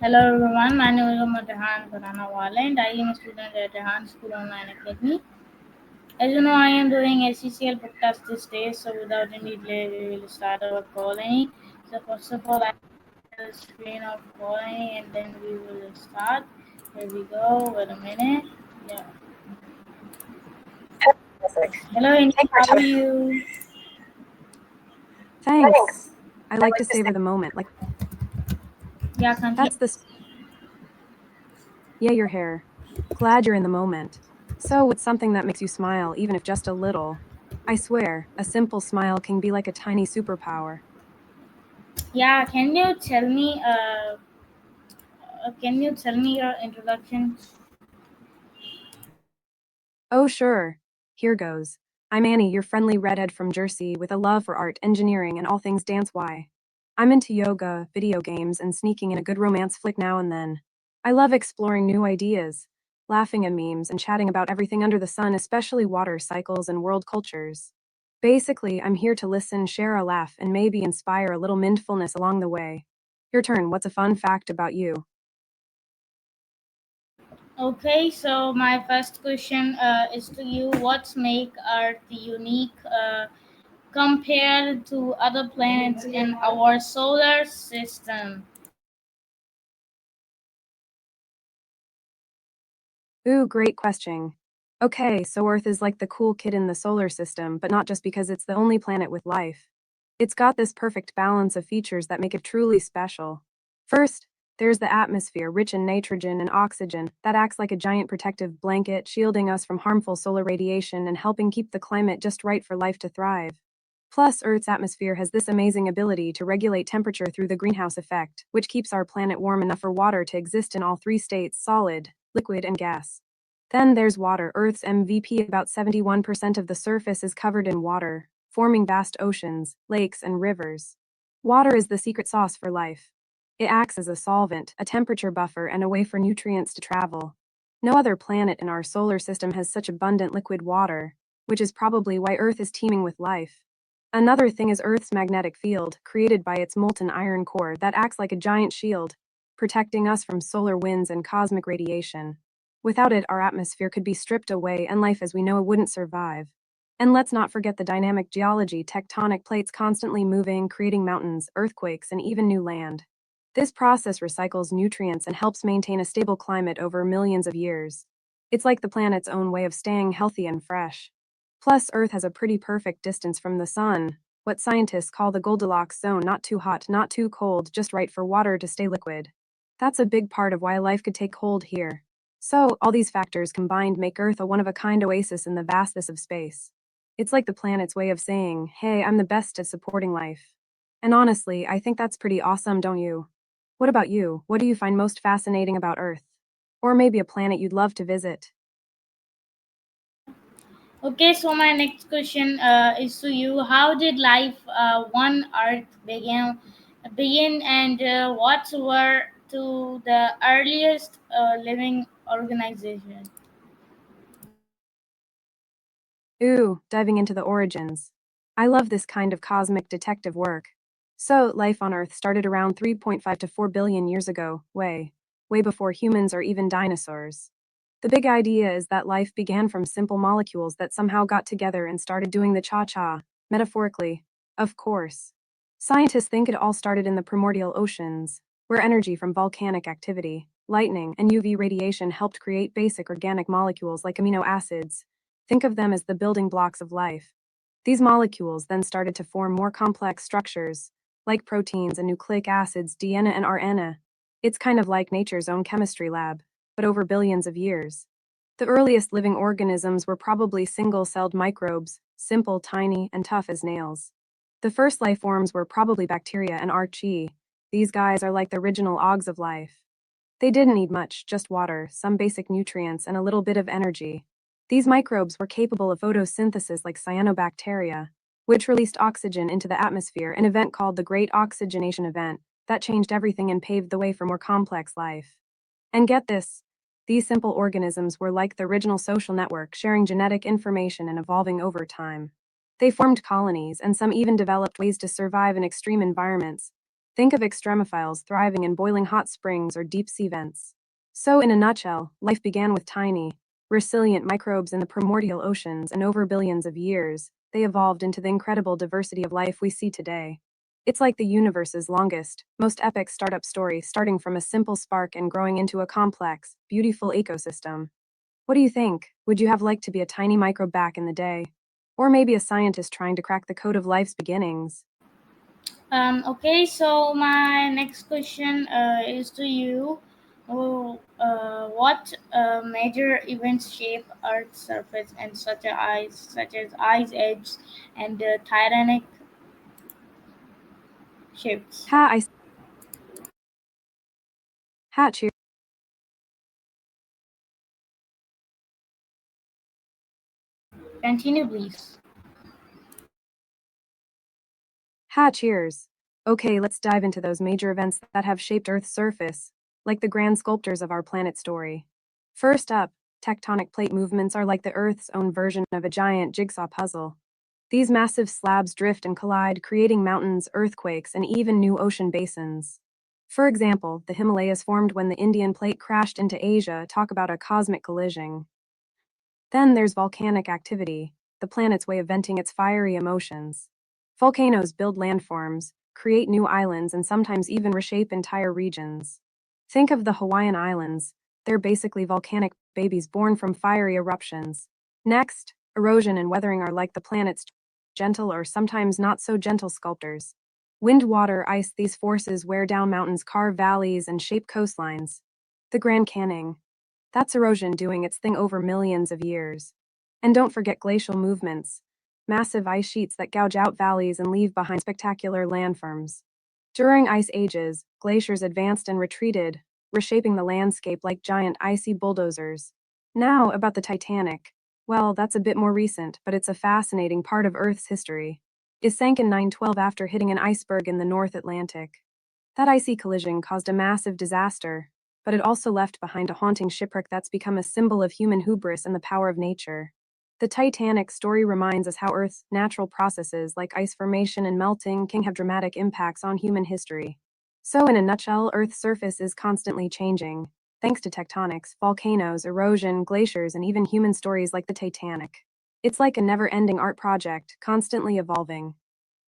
Hello everyone, my name is Mohammad Rehan Faranawala and I am a student at Rehan School Online Academy. As you know, I am doing SCCL podcast this day, so without any delay, we will start our calling. So first of all, I will the screen of calling and then we will start. Here we go. Wait a minute. Yeah. Hello, Indy. How are you? Thanks. I like to savor the moment. Like, Yeah, continue. that's yeah, your hair. Glad you're in the moment. So, what's something that makes you smile, even if just a little? I swear, a simple smile can be like a tiny superpower. Yeah, can you tell me your introduction? Oh, sure. Here goes. I'm Annie, your friendly redhead from Jersey with a love for art, engineering, and all things dance. Why? I'm into yoga, video games, and sneaking in a good romance flick now and then. I love exploring new ideas, laughing at memes, and chatting about everything under the sun, especially water cycles and world cultures. Basically, I'm here to listen, share a laugh, and maybe inspire a little mindfulness along the way. Your turn. What's a fun fact about you? Okay, so my first question is to you. What make Earth unique compared to other planets in our solar system? Ooh, great question. Okay, so Earth is like the cool kid in the solar system, but not just because it's the only planet with life. It's got this perfect balance of features that make it truly special. First, there's the atmosphere, rich in nitrogen and oxygen, that acts like a giant protective blanket, shielding us from harmful solar radiation and helping keep the climate just right for life to thrive. Plus, Earth's atmosphere has this amazing ability to regulate temperature through the greenhouse effect, which keeps our planet warm enough for water to exist in all three states: solid, liquid, and gas. Then there's water. Earth's MVP, about 71% of the surface is covered in water, forming vast oceans, lakes, and rivers. Water is the secret sauce for life. It acts as a solvent, a temperature buffer, and a way for nutrients to travel. No other planet in our solar system has such abundant liquid water, which is probably why Earth is teeming with life. Another thing is Earth's magnetic field, created by its molten iron core that acts like a giant shield, protecting us from solar winds and cosmic radiation. Without it, our atmosphere could be stripped away and life as we know it wouldn't survive. And let's not forget the dynamic geology, tectonic plates constantly moving, creating mountains, earthquakes, and even new land. This process recycles nutrients and helps maintain a stable climate over millions of years. It's like the planet's own way of staying healthy and fresh. Plus, Earth has a pretty perfect distance from the sun, what scientists call the Goldilocks zone: not too hot, not too cold, just right for water to stay liquid. That's a big part of why life could take hold here. So, all these factors combined make Earth a one of a kind oasis in the vastness of space. It's like the planet's way of saying, hey, I'm the best at supporting life. And honestly, I think that's pretty awesome, don't you? What about you? What do you find most fascinating about Earth? Or maybe a planet you'd love to visit? Okay, so my next question is to you. How did life on Earth begin, and what were to the earliest living organization? Ooh, diving into the origins. I love this kind of cosmic detective work. So, life on Earth started around 3.5 to 4 billion years ago, way before humans or even dinosaurs. The big idea is that life began from simple molecules that somehow got together and started doing the cha cha, metaphorically. Of course. Scientists think it all started in the primordial oceans, where energy from volcanic activity, lightning, and UV radiation helped create basic organic molecules like amino acids. Think of them as the building blocks of life. These molecules then started to form more complex structures, like proteins and nucleic acids, DNA and RNA. It's kind of like nature's own chemistry lab, but over billions of years. The earliest living organisms were probably single celled microbes, simple, tiny, and tough as nails. The first life forms were probably bacteria and archaea. These guys are like the original ogs of life. They didn't need much, just water, some basic nutrients, and a little bit of energy. These microbes were capable of photosynthesis like cyanobacteria, which released oxygen into the atmosphere, an event called the Great Oxygenation Event that changed everything and paved the way for more complex life. And get this, these simple organisms were like the original social network, sharing genetic information and evolving over time. They formed colonies, and some even developed ways to survive in extreme environments. Think of extremophiles thriving in boiling hot springs or deep sea vents. So, in a nutshell, life began with tiny, resilient microbes in the primordial oceans, and over billions of years, they evolved into the incredible diversity of life we see today. It's like the universe's longest, most epic startup story, starting from a simple spark and growing into a complex, beautiful ecosystem. What do you think? Would you have liked to be a tiny microbe back in the day? Or maybe a scientist trying to crack the code of life's beginnings? Okay, so my next question is to you. What major events shape Earth's surface and such as ice edge and titanic shifts? Ha, I ha, cheers. Continue, please. Ha, cheers. Okay, let's dive into those major events that have shaped Earth's surface, like the grand sculptors of our planet story. First up, tectonic plate movements are like the Earth's own version of a giant jigsaw puzzle. These massive slabs drift and collide, creating mountains, earthquakes, and even new ocean basins. For example, the Himalayas formed when the Indian plate crashed into Asia. Talk about a cosmic collision. Then there's volcanic activity, the planet's way of venting its fiery emotions. Volcanoes build landforms, create new islands, and sometimes even reshape entire regions. Think of the Hawaiian Islands. They're basically volcanic babies born from fiery eruptions. Next, erosion and weathering are like the planet's gentle or sometimes not so gentle sculptors. Wind, water, ice, these forces wear down mountains, carve valleys, and shape coastlines. The Grand Canyon. That's erosion doing its thing over millions of years. And don't forget glacial movements, massive ice sheets that gouge out valleys and leave behind spectacular landforms. During ice ages, glaciers advanced and retreated, reshaping the landscape like giant icy bulldozers. Now, about the Titanic. Well, that's a bit more recent, but it's a fascinating part of Earth's history. It sank in 912 after hitting an iceberg in the North Atlantic. That icy collision caused a massive disaster, but it also left behind a haunting shipwreck that's become a symbol of human hubris and the power of nature. The Titanic story reminds us how Earth's natural processes like ice formation and melting can have dramatic impacts on human history. So, in a nutshell, Earth's surface is constantly changing, thanks to tectonics, volcanoes, erosion, glaciers, and even human stories like the Titanic. It's like a never ending art project, constantly evolving.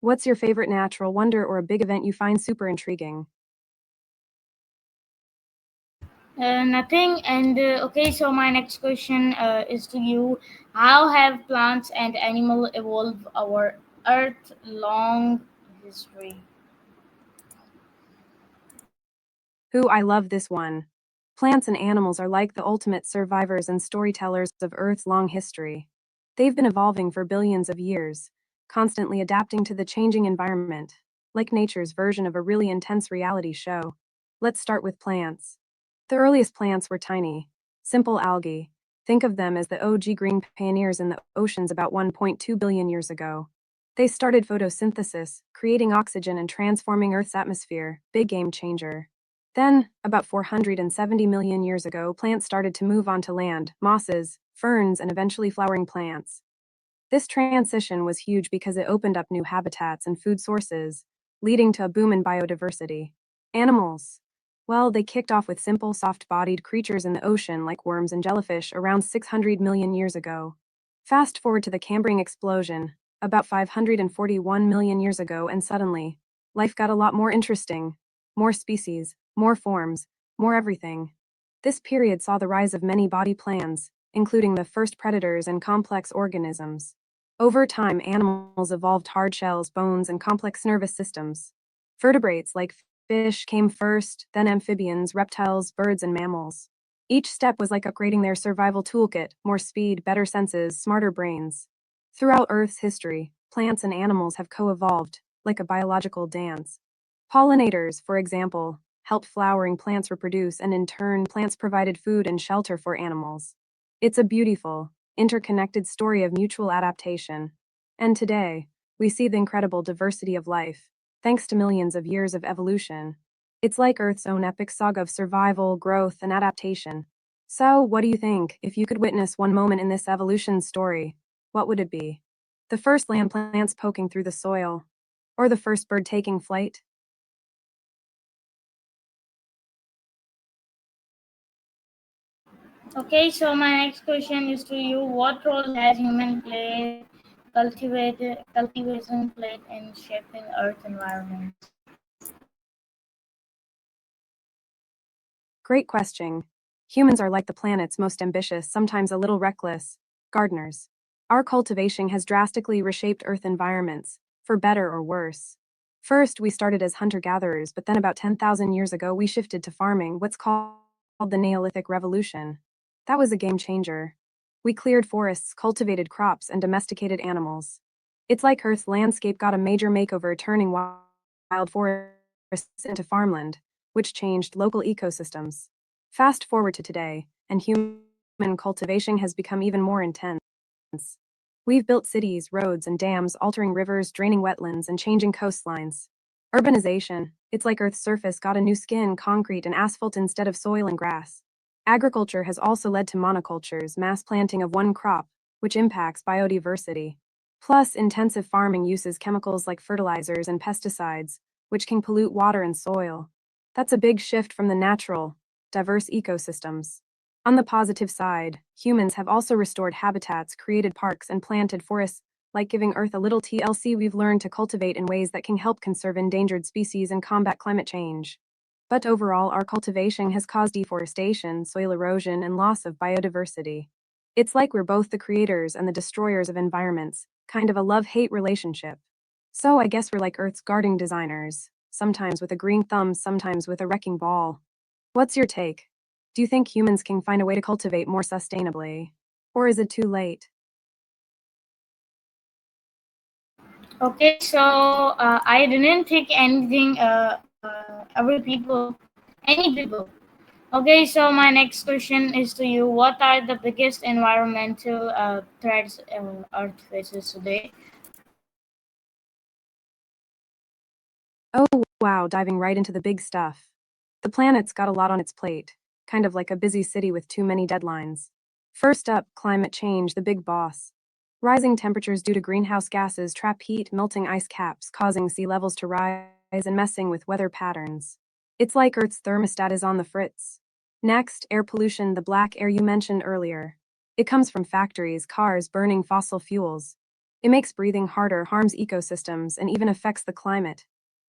What's your favorite natural wonder or a big event you find super intriguing? Nothing. And okay, so my next question is to you. How have plants and animals evolved our Earth long history? Ooh, I love this one. Plants and animals are like the ultimate survivors and storytellers of Earth's long history. They've been evolving for billions of years, constantly adapting to the changing environment, like nature's version of a really intense reality show. Let's start with plants. The earliest plants were tiny, simple algae. Think of them as the OG green pioneers in the oceans about 1.2 billion years ago. They started photosynthesis, creating oxygen and transforming Earth's atmosphere. Big game changer. Then, about 470 million years ago, plants started to move onto land, mosses, ferns, and eventually flowering plants. This transition was huge because it opened up new habitats and food sources, leading to a boom in biodiversity. Animals. Well, they kicked off with simple, soft bodied creatures in the ocean like worms and jellyfish around 600 million years ago. Fast forward to the Cambrian explosion, about 541 million years ago, and suddenly, life got a lot more interesting. More species, more forms, more everything. This period saw the rise of many body plans, including the first predators and complex organisms. Over time, animals evolved hard shells, bones, and complex nervous systems. Vertebrates like fish came first, then amphibians, reptiles, birds, and mammals. Each step was like upgrading their survival toolkit: more speed, better senses, smarter brains. Throughout Earth's history, plants and animals have co evolved, like a biological dance. Pollinators, for example, helped flowering plants reproduce, and in turn, plants provided food and shelter for animals. It's a beautiful, interconnected story of mutual adaptation. And today, we see the incredible diversity of life, thanks to millions of years of evolution. It's like Earth's own epic saga of survival, growth, and adaptation. So, what do you think? If you could witness one moment in this evolution story, what would it be? The first land plants poking through the soil? Or the first bird taking flight? Okay, so my next question is to you. What role has cultivation played in shaping Earth environment? Great question. Humans are like the planet's most ambitious, sometimes a little reckless, gardeners. Our cultivation has drastically reshaped Earth environments, for better or worse. First, we started as hunter gatherers, but then about 10,000 years ago, we shifted to farming, what's called the Neolithic Revolution. That was a game changer. We cleared forests, cultivated crops, and domesticated animals. It's like Earth's landscape got a major makeover, turning wild forests into farmland, which changed local ecosystems. Fast forward to today, and human cultivation has become even more intense. We've built cities, roads, and dams, altering rivers, draining wetlands, and changing coastlines. Urbanization, it's like Earth's surface got a new skin, concrete and asphalt instead of soil and grass. Agriculture has also led to monocultures, mass planting of one crop, which impacts biodiversity. Plus, intensive farming uses chemicals like fertilizers and pesticides, which can pollute water and soil. That's a big shift from the natural, diverse ecosystems. On the positive side, humans have also restored habitats, created parks, and planted forests, like giving Earth a little TLC. We've learned to cultivate in ways that can help conserve endangered species and combat climate change. But overall, our cultivation has caused deforestation, soil erosion, and loss of biodiversity. It's like we're both the creators and the destroyers of environments, kind of a love-hate relationship. So I guess we're like Earth's garden designers, sometimes with a green thumb, sometimes with a wrecking ball. What's your take? Do you think humans can find a way to cultivate more sustainably? Or is it too late? Okay, so I didn't think anything. Any people. Okay, so my next question is to you. What are the biggest environmental threats Earth faces today? Oh, wow, diving right into the big stuff. The planet's got a lot on its plate, kind of like a busy city with too many deadlines. First up, climate change, the big boss. Rising temperatures due to greenhouse gases trap heat, melting ice caps, causing sea levels to rise and messing with weather patterns. It's like Earth's thermostat is on the fritz. Next, air pollution, the black air you mentioned earlier. It comes from factories, cars burning fossil fuels. It makes breathing harder, harms ecosystems, and even affects the climate.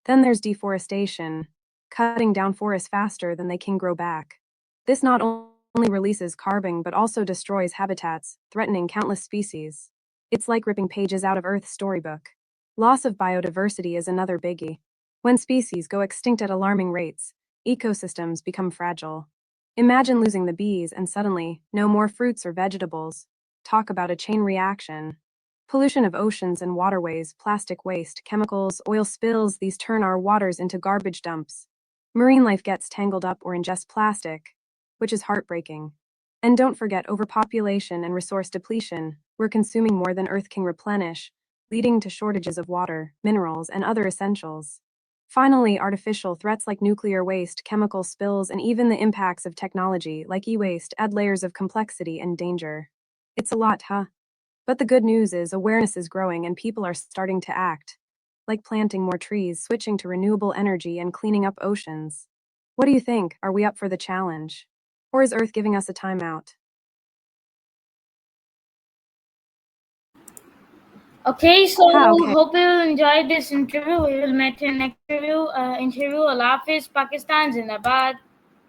Then there's deforestation, cutting down forests faster than they can grow back. This not only releases carbon but also destroys habitats, threatening countless species. It's like ripping pages out of Earth's storybook. Loss of biodiversity is another biggie. When species go extinct at alarming rates, ecosystems become fragile. Imagine losing the bees and suddenly, no more fruits or vegetables. Talk about a chain reaction. Pollution of oceans and waterways, plastic waste, chemicals, oil spills, these turn our waters into garbage dumps. Marine life gets tangled up or ingests plastic, which is heartbreaking. And don't forget overpopulation and resource depletion. We're consuming more than Earth can replenish, leading to shortages of water, minerals, and other essentials. Finally, artificial threats like nuclear waste, chemical spills, and even the impacts of technology like e-waste add layers of complexity and danger. It's a lot, huh? But the good news is awareness is growing and people are starting to act, like planting more trees, switching to renewable energy, and cleaning up oceans. What do you think? Are we up for the challenge? Or is Earth giving us a timeout? Okay, so Okay. hope you enjoyed this interview. We will meet in next interview. Allah Hafiz, Pakistan Zindabad.